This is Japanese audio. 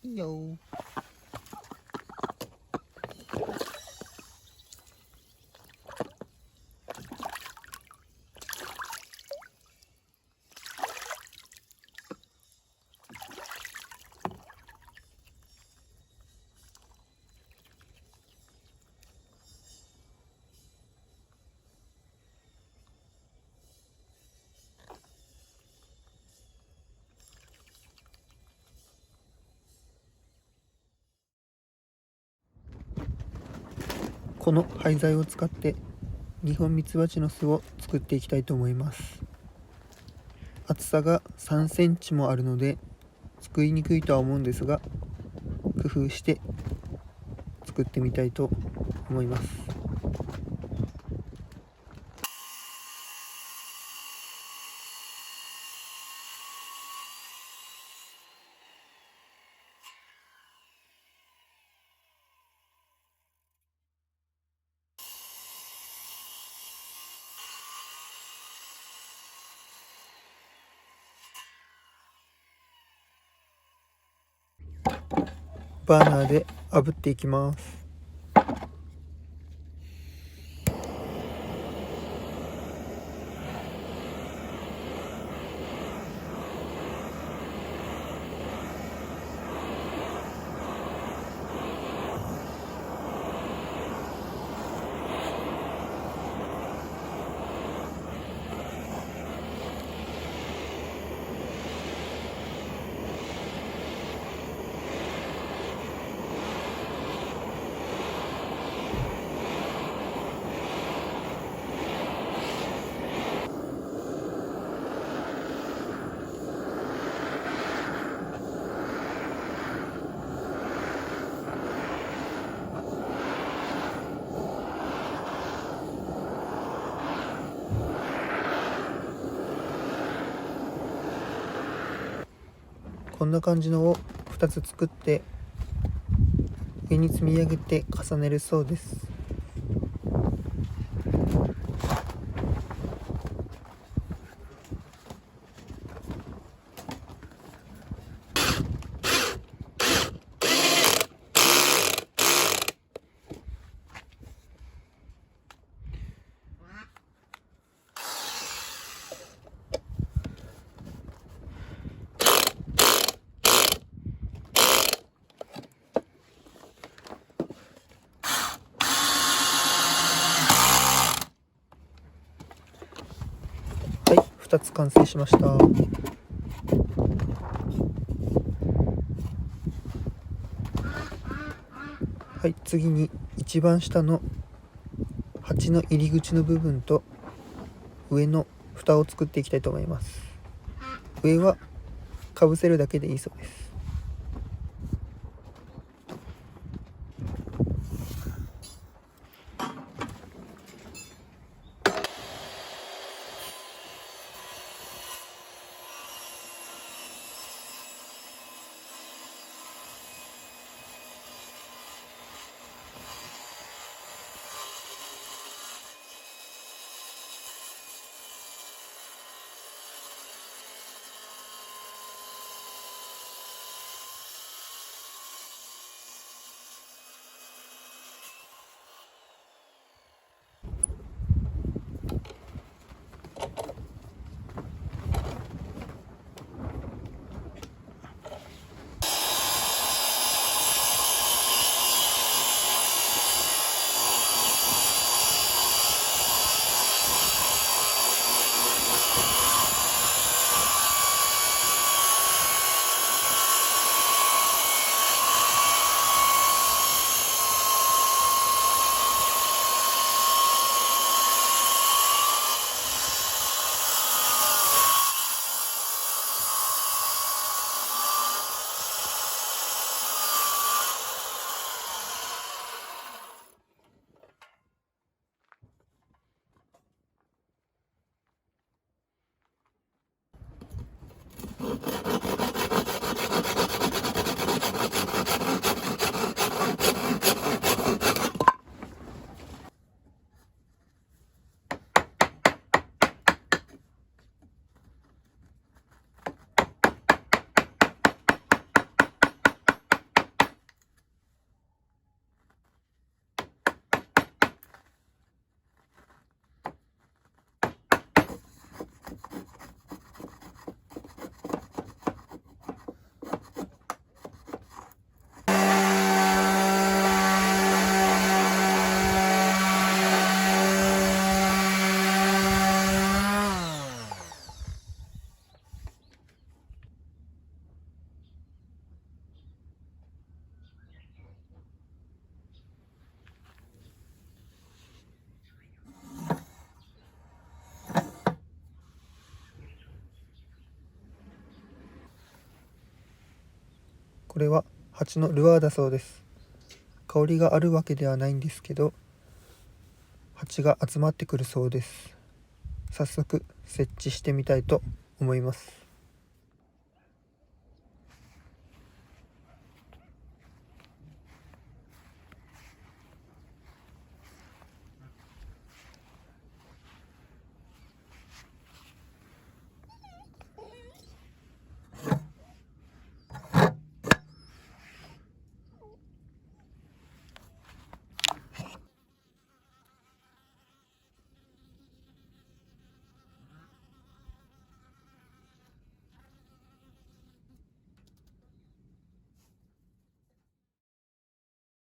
いいよ。この廃材を使ってニホンミツバチの巣を作っていきたいと思います。厚さが3センチもあるので作りにくいとは思うんですが、工夫して作ってみたいと思います。バーナーで炙っていきます。こんな感じのを2つ作って上に積み上げて重ねるそうです。はい、2つ完成しました。はい、次に一番下の鉢の入り口の部分と上の蓋を作っていきたいと思います。上はかぶせるだけでいいそうです。これは蜂のルアーだそうです。香りがあるわけではないんですけど、蜂が集まってくるそうです。早速設置してみたいと思います。